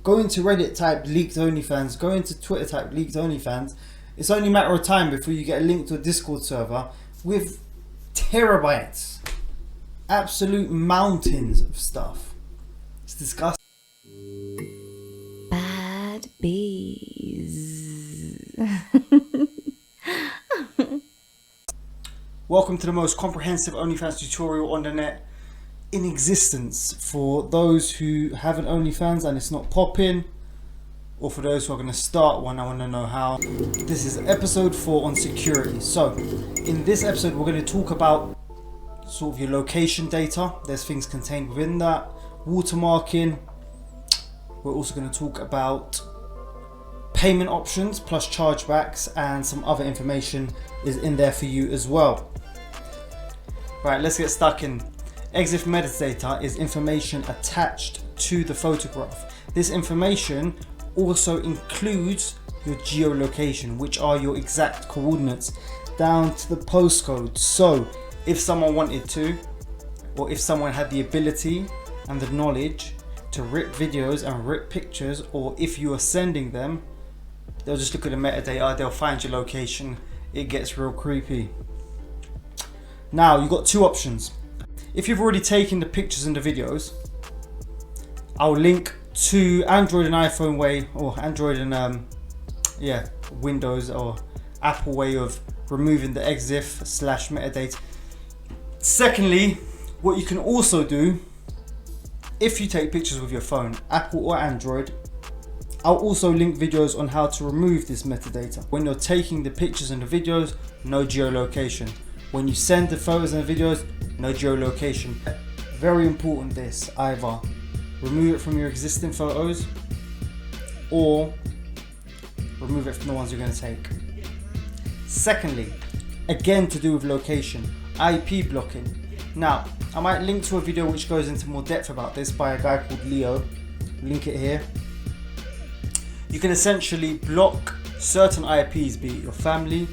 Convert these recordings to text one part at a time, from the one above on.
Go into Reddit, type leaked OnlyFans. Go into Twitter, type leaked OnlyFans. It's only a matter of time before you get a link to a Discord server with terabytes, absolute mountains of stuff. It's disgusting. Bad bees. Welcome to the most comprehensive OnlyFans tutorial on the net in existence for those who have an OnlyFans and it's not popping, or for those who are going to start one. I want to know how. This is episode 4 on security. So in this episode we're going to talk about sort of your location data. There's things contained within that, watermarking. We're also going to talk about payment options plus chargebacks, and some other information is in there for you as well. Right, let's get stuck in. EXIF metadata is information attached to the photograph. This information also includes your geolocation, which are your exact coordinates down to the postcode. So if someone wanted to, or if someone had the ability and the knowledge to rip videos and rip pictures, or if you are sending them, they'll just look at the metadata, they'll find your location. It gets real creepy. Now you've got two options. If you've already taken the pictures and the videos, I'll link to Android and iPhone way, or Android and Windows or Apple way of removing the EXIF / metadata. Secondly, what you can also do, if you take pictures with your phone, Apple or Android, I'll also link videos on how to remove this metadata. When you're taking the pictures and the videos, no geolocation. When you send the photos and the videos, no geolocation. Very important this, either remove it from your existing photos or remove it from the ones you're going to take. Secondly, again to do with location, IP blocking. Now, I might link to a video which goes into more depth about this by a guy called Leo. Link it here. You can essentially block certain IPs, be it your family,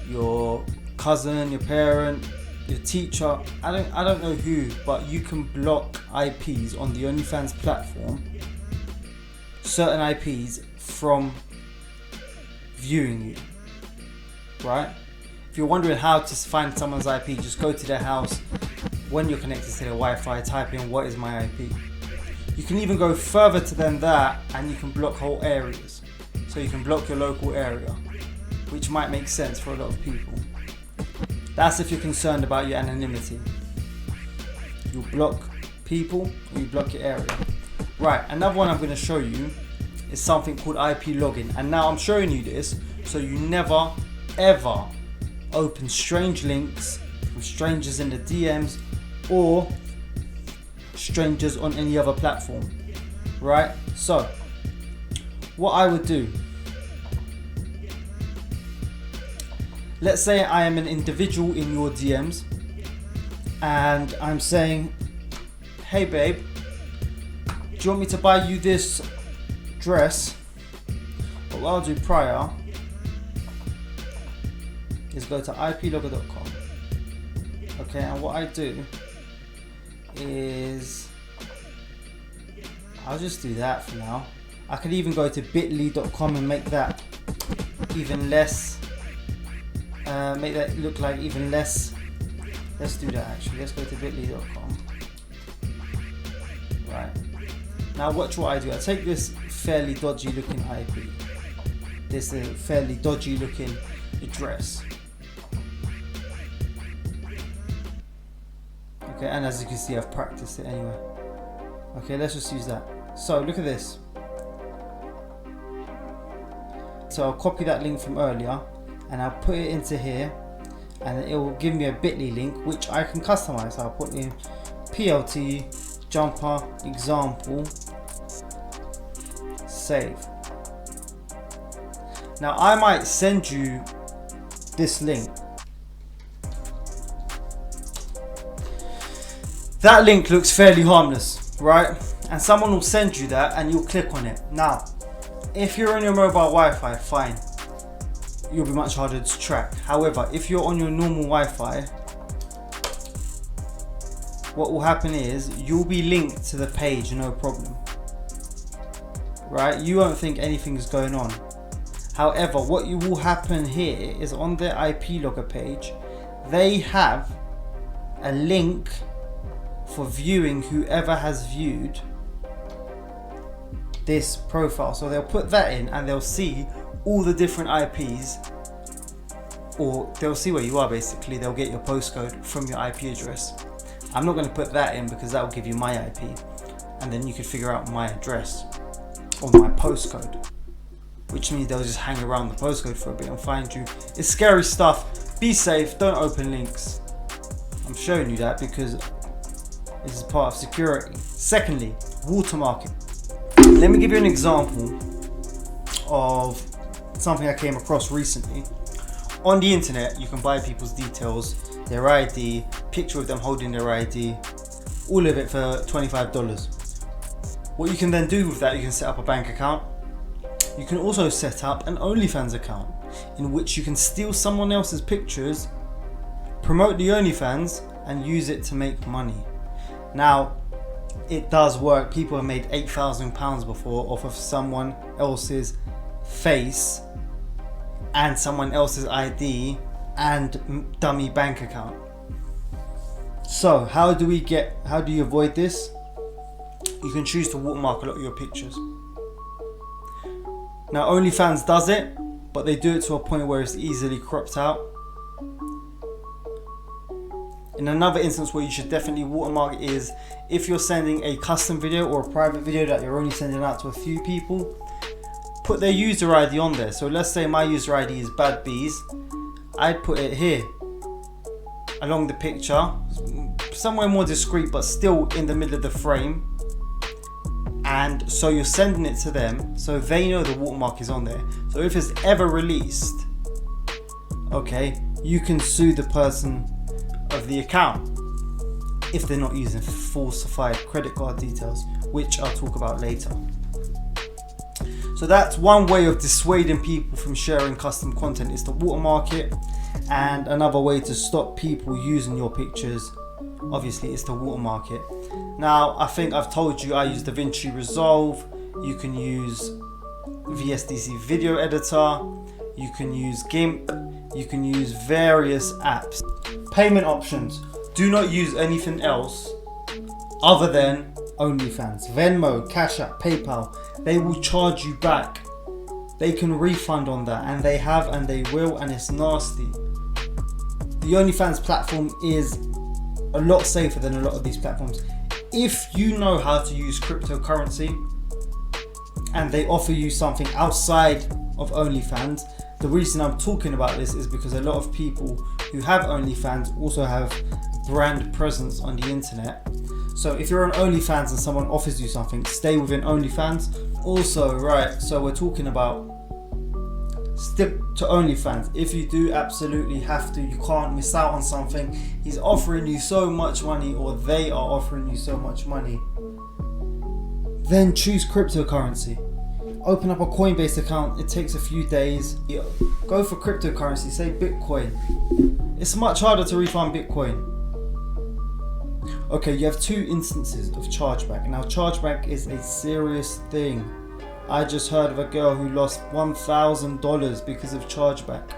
your cousin, your parent, your teacher, I don't know who, but you can block IPs on the OnlyFans platform, certain IPs from viewing you, right? If you're wondering how to find someone's IP, just go to their house. When you're connected to their Wi-Fi, type in what is my IP. You can even go further than that, and you can block whole areas. So you can block your local area, which might make sense for a lot of people. That's if you're concerned about your anonymity. You block people or you block your area. Right, another one I'm going to show you is something called IP login. And now I'm showing you this so you never ever open strange links with strangers in the DMs or strangers on any other platform. Right, so what I would do, let's say I am an individual in your DMs and I'm saying, hey babe, do you want me to buy you this dress? But what I'll do prior is go to iplogger.com. Okay, and what I do is I'll just do that for now. I could even go to bit.ly.com and make that even less, make that look like even less. Let's do that actually. Let's go to bit.ly.com. Right. Now watch what I do. I take this fairly dodgy looking IP. This is a fairly dodgy looking address. Okay, and as you can see I've practiced it anyway. Okay, let's just use that. So look at this. So I'll copy that link from earlier and I'll put it into here, and it will give me a bit.ly link which I can customize. So I'll put in PLT jumper example save. Now I might send you this link. That link looks fairly harmless, right? And someone will send you that and you'll click on it. Now, if you're on your mobile Wi-Fi, fine. You'll be much harder to track. However, if you're on your normal Wi-Fi, what will happen is you'll be linked to the page, no problem. right? You won't think anything's going on. However, what will happen here is on their IP logger page, they have a link for viewing whoever has viewed this profile. So they'll put that in and they'll see all the different IPs, or they'll see where you are basically. They'll get your postcode from your IP address. I'm not going to put that in because that will give you my IP, and then you can figure out my address or my postcode, which means they'll just hang around the postcode for a bit and find you. It's scary stuff. Be safe, don't open links. I'm showing you that because this is part of security. Secondly, watermarking. Let me give you an example of something I came across recently. On the internet, you can buy people's details, their ID, picture of them holding their ID, all of it for $25. What you can then do with that, you can set up a bank account. You can also set up an Onlyfans account in which you can steal someone else's pictures, promote the Onlyfans, and use it to make money. Now, it does work. People have made £8,000 before off of someone else's face and someone else's ID and dummy bank account. So how do you avoid this? You can choose to watermark a lot of your pictures. Now OnlyFans does it, but they do it to a point where it's easily cropped out. In another instance where you should definitely watermark is if you're sending a custom video or a private video that you're only sending out to a few people, put their user ID on there. So let's say my user ID is Bad Bees. I'd put it here along the picture, somewhere more discreet but still in the middle of the frame. And so you're sending it to them so they know the watermark is on there. So if it's ever released, okay, you can sue the person of the account if they're not using falsified credit card details, which I'll talk about later. So that's one way of dissuading people from sharing custom content, is to watermark it. And another way to stop people using your pictures, obviously, is to watermark it. Now, I think I've told you I use DaVinci Resolve. You can use VSDC Video Editor. You can use GIMP. You can use various apps. Payment options. Do not use anything else other than OnlyFans. Venmo, Cash App, PayPal. They will charge you back. They can refund on that, and they have and they will, and it's nasty. The OnlyFans platform is a lot safer than a lot of these platforms. If you know how to use cryptocurrency and they offer you something outside of OnlyFans, the reason I'm talking about this is because a lot of people who have OnlyFans also have brand presence on the internet. So if you're on OnlyFans and someone offers you something, stay within OnlyFans. Also, right, so we're talking about stick to OnlyFans. If you do absolutely have to, you can't miss out on something. He's offering you so much money, or they are offering you so much money, then choose cryptocurrency. Open up a Coinbase account. It takes a few days. Go for cryptocurrency, say Bitcoin. It's much harder to refund Bitcoin. Okay, you have two instances of chargeback. Now, chargeback is a serious thing. I just heard of a girl who lost $1,000 because of chargeback.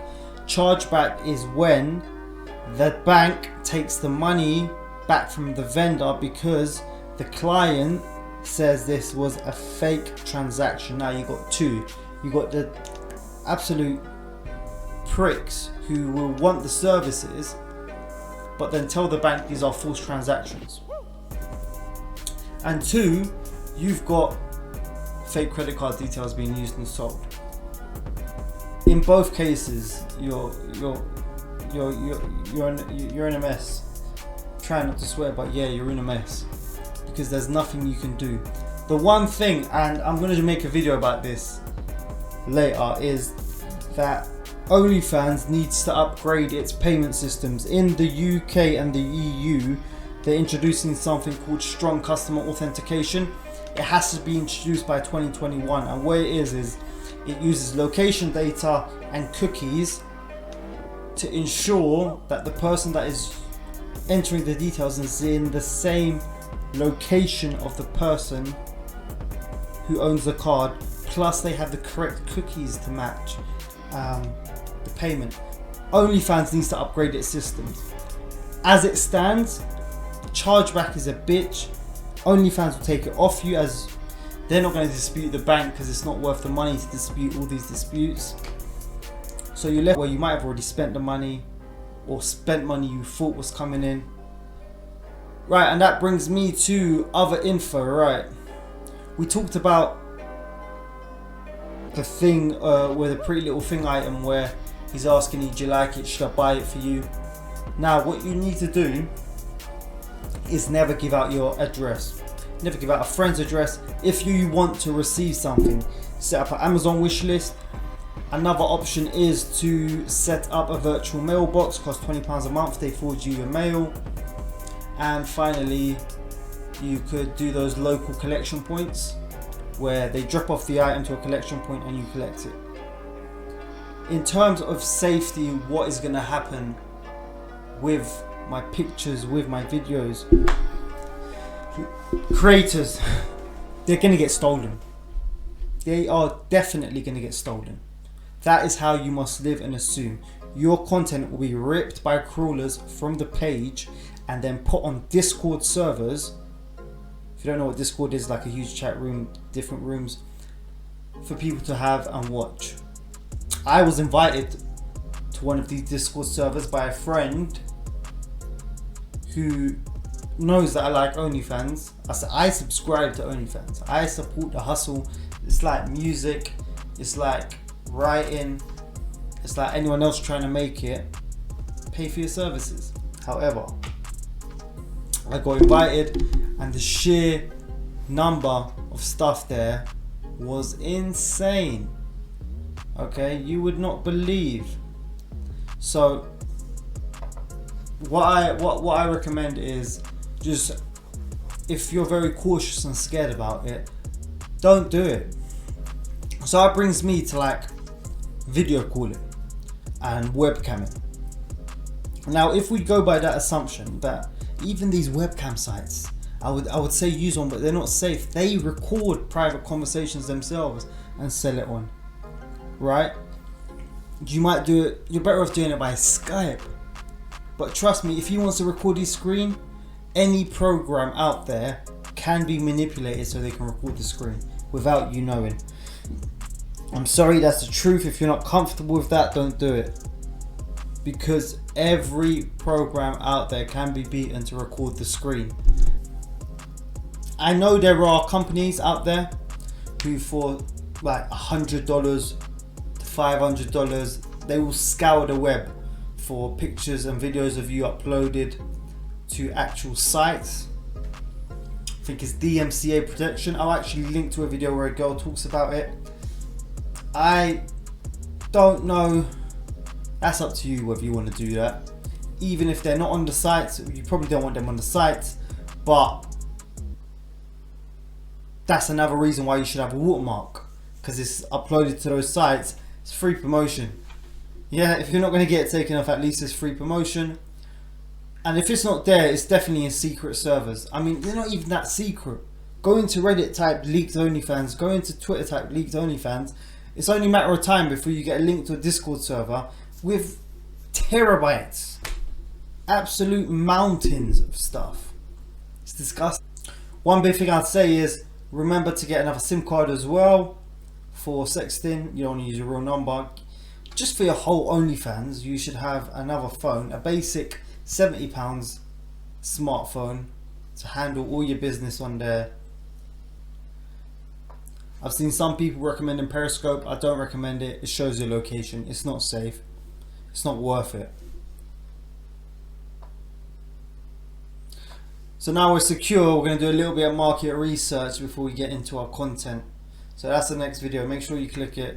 Chargeback is when the bank takes the money back from the vendor because the client says this was a fake transaction. Now you got two. You got the absolute pricks who will want the services but then tell the bank these are false transactions. And two, you've got fake credit card details being used and sold. In both cases, you're in a mess. Try not to swear, but yeah, you're in a mess because there's nothing you can do. The one thing, and I'm going to make a video about this later, is that OnlyFans needs to upgrade its payment systems. In the UK and the EU, they're introducing something called strong customer authentication. It has to be introduced by 2021, and what it is it uses location data and cookies to ensure that the person that is entering the details is in the same location of the person who owns the card, plus they have the correct cookies to match the payment. OnlyFans needs to upgrade its systems. As it stands, chargeback is a bitch. OnlyFans will take it off you, as they're not going to dispute the bank because it's not worth the money to dispute all these disputes. So you're left where you might have already spent the money, or spent money you thought was coming in. Right, and that brings me to other info, right? We talked about the thing with the Pretty Little Thing item where he's asking you, do you like it, should I buy it for you? Now what you need to do is never give out your address. Never give out a friend's address. If you want to receive something, set up an Amazon wish list. Another option is to set up a virtual mailbox, costs £20 a month, they forward you your mail. And finally, you could do those local collection points where they drop off the item to a collection point and you collect it. In terms of safety, what is going to happen with my pictures, with my videos, creators, they're going to get stolen. They are definitely going to get stolen. That is how you must live and assume. Your content will be ripped by crawlers from the page and then put on Discord servers. If you don't know what Discord is, like a huge chat room, different rooms for people to have and watch. I was invited to one of these Discord servers by a friend who knows that I like OnlyFans. I subscribe to OnlyFans. I support the hustle. It's like music, it's like writing, it's like anyone else trying to make it. Pay for your services. However, I got invited and the sheer number of stuff there was insane. Okay, you would not believe. So what I recommend is, just if you're very cautious and scared about it, don't do it. So that brings me to like video calling and webcamming. Now if we go by that assumption that even these webcam sites, I would say use one, but they're not safe. They record private conversations themselves and sell it on, right? You might do it, you're better off doing it by Skype. But trust me, if you want to record your screen, any program out there can be manipulated so they can record the screen without you knowing. I'm sorry, that's the truth. If you're not comfortable with that, don't do it. Because every program out there can be beaten to record the screen. I know there are companies out there who for like $100 to $500, they will scour the web for pictures and videos of you uploaded to actual sites. I think it's DMCA protection. I'll actually link to a video where a girl talks about it. I don't know. That's up to you whether you want to do that. Even if they're not on the sites, you probably don't want them on the sites, but that's another reason why you should have a watermark, because it's uploaded to those sites. It's free promotion. Yeah, if you're not going to get it taken off, at least it's free promotion. And if it's not there, it's definitely in secret servers. I mean, they're not even that secret. Go into Reddit, type leaked OnlyFans. Go into Twitter, type leaked OnlyFans. It's only a matter of time before you get a link to a Discord server with terabytes, absolute mountains of stuff. It's disgusting. One big thing I'd say is remember to get another SIM card as well for sexting. You don't want to use your real number. Just for your whole OnlyFans, you should have another phone, a basic £70 smartphone to handle all your business on there. I've seen some people recommending Periscope. I don't recommend it. It shows your location. It's not safe. It's not worth it. So now we're secure, we're going to do a little bit of market research before we get into our content. So that's the next video. Make sure you click it.